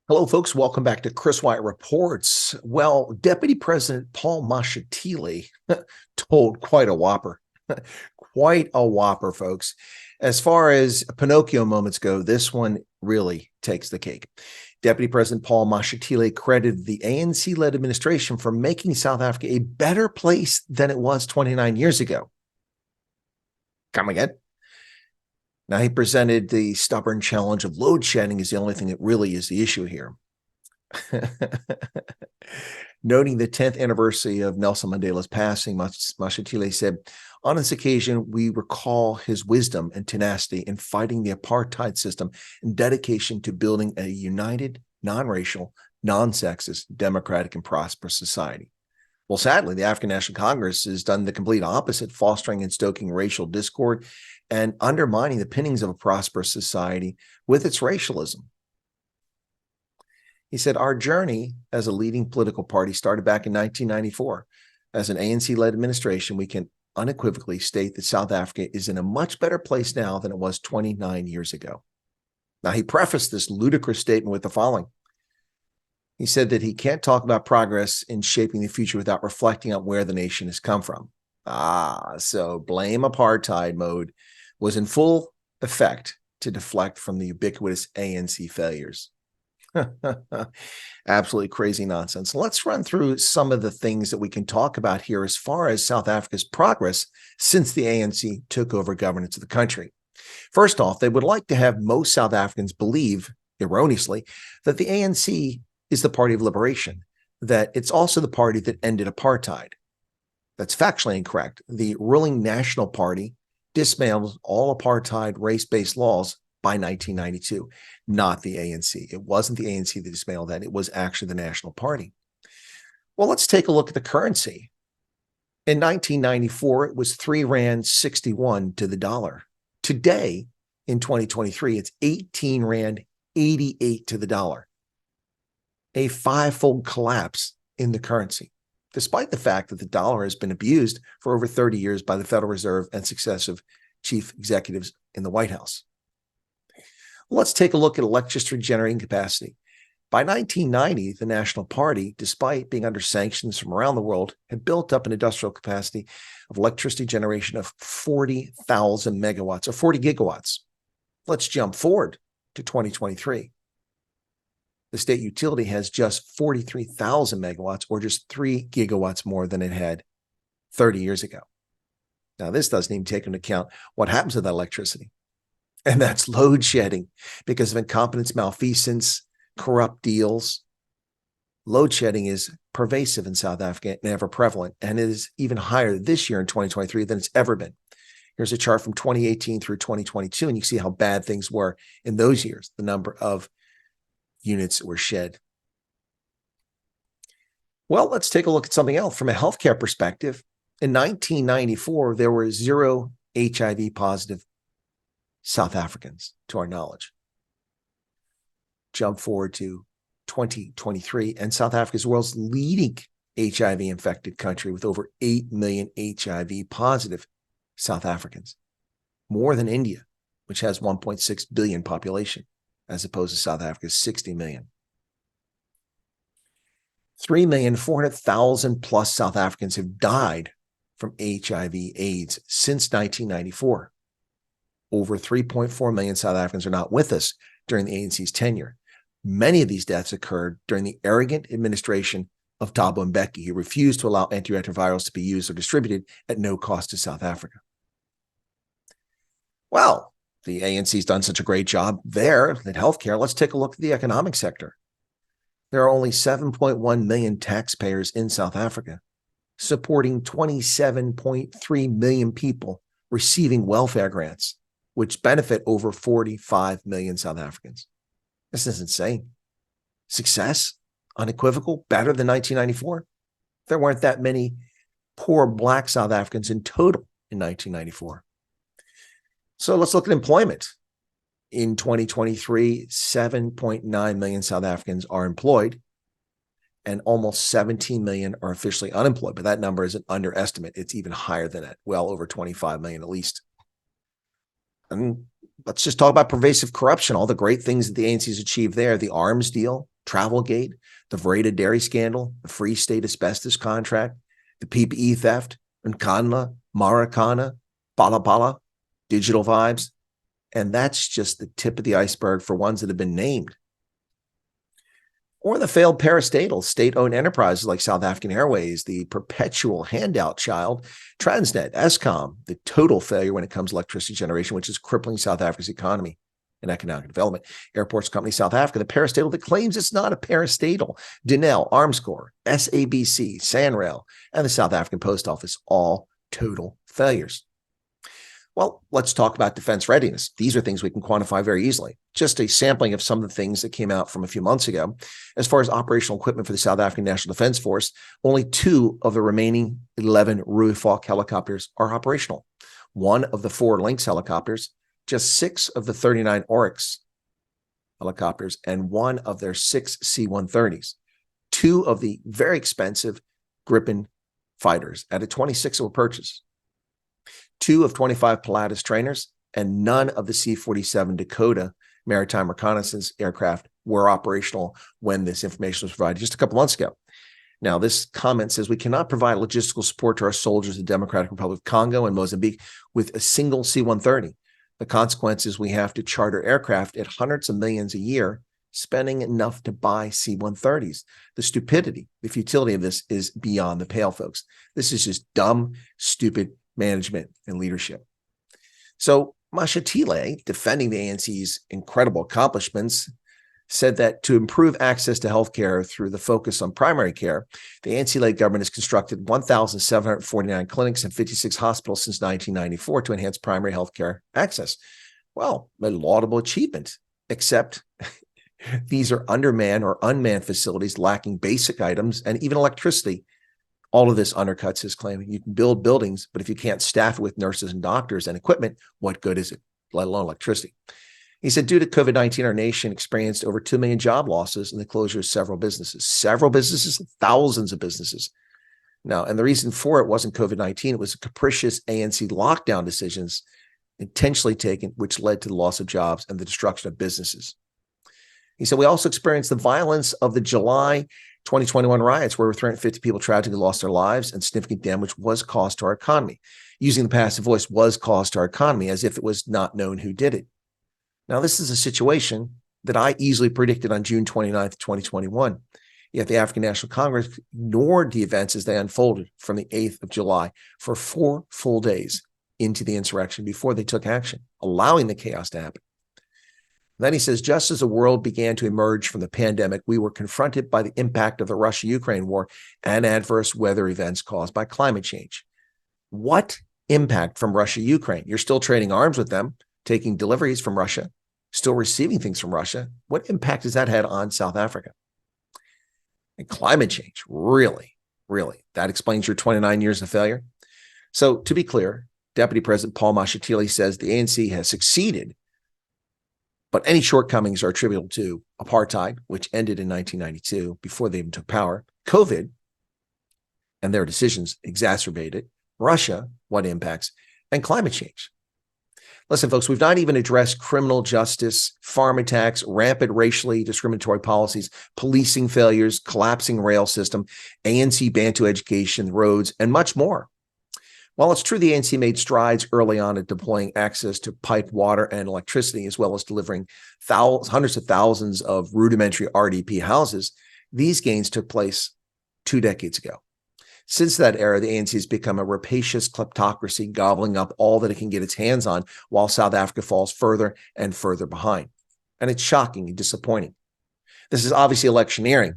Hello, folks. Welcome back to Chris Wyatt Reports. Well, Deputy President Paul Mashatile told quite a whopper. Quite a whopper, folks. As far as Pinocchio moments go, this one really takes the cake. Deputy President Paul Mashatile credited the ANC-led administration for making South Africa a better place than it was 29 years ago. Come again? Now, he presented the stubborn challenge of load shedding as the only thing that really is the issue here. Noting the 10th anniversary of Nelson Mandela's passing, Mashatile said, on this occasion, we recall his wisdom and tenacity in fighting the apartheid system and dedication to building a united, non-racial, non-sexist, democratic, and prosperous society. Well, sadly, the African National Congress has done the complete opposite, fostering and stoking racial discord and undermining the pinnings of a prosperous society with its racialism. He said, our journey as a leading political party started back in 1994. As an ANC-led administration, we can unequivocally state that South Africa is in a much better place now than it was 29 years ago. Now, he prefaced this ludicrous statement with the following. He said that he can't talk about progress in shaping the future without reflecting on where the nation has come from. So blame apartheid mode was in full effect to deflect from the ubiquitous ANC failures. Absolutely crazy nonsense. Let's run through some of the things that we can talk about here as far as South Africa's progress since the ANC took over governance of the country. First off, they would like to have most South Africans believe, erroneously, that the ANC is the party of liberation, that it's also the party that ended apartheid. That's factually incorrect. The ruling National Party dismantled all apartheid race-based laws by 1992, not the ANC. It wasn't the ANC that dismantled that. It was actually the National Party. Well, let's take a look at the currency. In 1994, it was 3 Rand 61 to the dollar. Today, in 2023, it's 18 Rand 88 to the dollar. A 5-fold collapse in the currency, despite the fact that the dollar has been abused for over 30 years by the Federal Reserve and successive chief executives in the White House. Let's take a look at electricity generating capacity. By 1990, the National Party, despite being under sanctions from around the world, had built up an industrial capacity of electricity generation of 40,000 megawatts or 40 gigawatts. Let's jump forward to 2023. The state utility has just 43,000 megawatts, or just 3 gigawatts more than it had 30 years ago. Now, this doesn't even take into account what happens to that electricity. And that's load shedding because of incompetence, malfeasance, corrupt deals. Load shedding is pervasive in South Africa and ever prevalent, and it is even higher this year in 2023 than it's ever been. Here's a chart from 2018 through 2022, and you see how bad things were in those years, the number of units were shed. Well, let's take a look at something else from a healthcare perspective. In 1994, there were 0 HIV positive South Africans, to our knowledge. Jump forward to 2023, and South Africa is the world's leading HIV infected country with over 8 million HIV positive South Africans, more than India, which has 1.6 billion population, as opposed to South Africa's 60 million. 3,400,000 plus South Africans have died from HIV/AIDS since 1994. Over 3.4 million South Africans are not with us during the ANC's tenure. Many of these deaths occurred during the arrogant administration of Thabo Mbeki, who refused to allow antiretrovirals to be used or distributed at no cost to South Africa. Well, the ANC's done such a great job there at healthcare. Let's take a look at the economic sector. There are only 7.1 million taxpayers in South Africa, supporting 27.3 million people receiving welfare grants, which benefit over 45 million South Africans. This is insane. Success, unequivocal, better than 1994. There weren't that many poor Black South Africans in total in 1994. So let's look at employment. In 2023, 7.9 million South Africans are employed, and almost 17 million are officially unemployed. But that number is an underestimate. It's even higher than that, well over 25 million at least. And let's just talk about pervasive corruption, all the great things that the ANC has achieved there, the arms deal, Travelgate, the Vereda dairy scandal, the Free State asbestos contract, the PPE theft, Nkanla, Maracana, Bala Bala, digital vibes. And that's just the tip of the iceberg for ones that have been named. Or the failed parastatal state-owned enterprises like South African Airways, the perpetual handout child, Transnet, Eskom, the total failure when it comes to electricity generation, which is crippling South Africa's economy and economic development. Airports Company South Africa, the parastatal that claims it's not a parastatal, Denel, Armscor, SABC, Sanrail, and the South African Post Office, all total failures. Well, let's talk about defense readiness. These are things we can quantify very easily. Just a sampling of some of the things that came out from a few months ago. As far as operational equipment for the South African National Defense Force, only 2 of the remaining 11 Rooivalk helicopters are operational. 1 of the 4 Lynx helicopters, just 6 of the 39 Oryx helicopters, and 1 of their 6 C-130s. 2 of the very expensive Gripen fighters out of 26 that were purchased. 2 of 25 Pilatus trainers, and none of the C-47 Dakota maritime reconnaissance aircraft were operational when this information was provided just a couple months ago. Now, this comment says we cannot provide logistical support to our soldiers in the Democratic Republic of Congo and Mozambique with a single C-130. The consequence is we have to charter aircraft at hundreds of millions a year, spending enough to buy C-130s. The stupidity, the futility of this is beyond the pale, folks. This is just dumb, stupid management and leadership. So Mashatile, defending the ANC's incredible accomplishments, said that to improve access to healthcare through the focus on primary care, the ANC-led government has constructed 1,749 clinics and 56 hospitals since 1994 to enhance primary healthcare access. Well, a laudable achievement, except these are undermanned or unmanned facilities lacking basic items and even electricity. All of this undercuts his claim. You can build buildings, but if you can't staff it with nurses and doctors and equipment, what good is it, let alone electricity? He said, due to COVID-19, our nation experienced over 2 million job losses and the closure of several businesses, thousands of businesses. Now, and the reason for it wasn't COVID-19, it was capricious ANC lockdown decisions intentionally taken, which led to the loss of jobs and the destruction of businesses. He said, we also experienced the violence of the July 2021 riots, where 350 people tragically lost their lives and significant damage was caused to our economy. Using the passive voice was caused to our economy as if it was not known who did it. Now, this is a situation that I easily predicted on June 29th, 2021. Yet the African National Congress ignored the events as they unfolded from the 8th of July for 4 full days into the insurrection before they took action, allowing the chaos to happen. Then he says, just as the world began to emerge from the pandemic, we were confronted by the impact of the Russia-Ukraine war and adverse weather events caused by climate change. What impact from Russia-Ukraine? You're still trading arms with them, taking deliveries from Russia, still receiving things from Russia. What impact has that had on South Africa? And climate change, really, that explains your 29 years of failure. So to be clear, Deputy President Paul Mashatile says the ANC has succeeded, but any shortcomings are attributable to apartheid, which ended in 1992 before they even took power, COVID, and their decisions exacerbated, Russia, what impacts, and climate change. Listen, folks, we've not even addressed criminal justice, farm attacks, rampant racially discriminatory policies, policing failures, collapsing rail system, ANC Bantu education, roads, and much more. While it's true the ANC made strides early on at deploying access to piped water and electricity, as well as delivering hundreds of thousands of rudimentary RDP houses, these gains took place 2 decades ago. Since that era, the ANC has become a rapacious kleptocracy, gobbling up all that it can get its hands on, while South Africa falls further and further behind. And it's shocking and disappointing. This is obviously electioneering,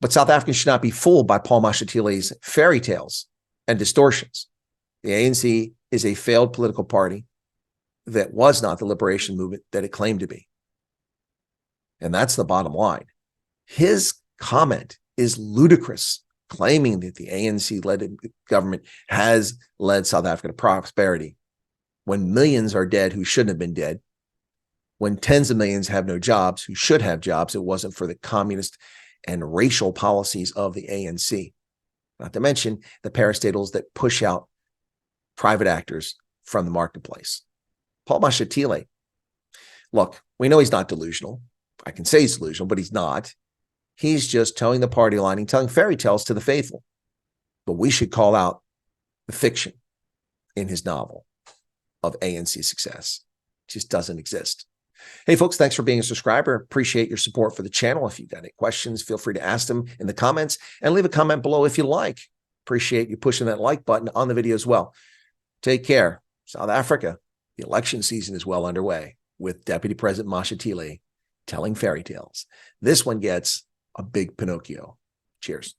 but South Africans should not be fooled by Paul Mashatile's fairy tales and distortions. The ANC is a failed political party that was not the liberation movement that it claimed to be. And that's the bottom line. His comment is ludicrous, claiming that the ANC-led government has led South Africa to prosperity when millions are dead who shouldn't have been dead, when tens of millions have no jobs who should have jobs. It wasn't for the communist and racial policies of the ANC. Not to mention the parastatals that push out private actors from the marketplace. Paul Mashatile, look, we know he's not delusional. I can say he's delusional, but he's not. He's just towing the party line and telling fairy tales to the faithful. But we should call out the fiction in his novel of ANC success. It just doesn't exist. Hey, folks, thanks for being a subscriber. Appreciate your support for the channel. If you've got any questions, feel free to ask them in the comments and leave a comment below if you like. Appreciate you pushing that like button on the video as well. Take care. South Africa, the election season is well underway with Deputy President Mashatile telling fairy tales. This one gets a big Pinocchio. Cheers.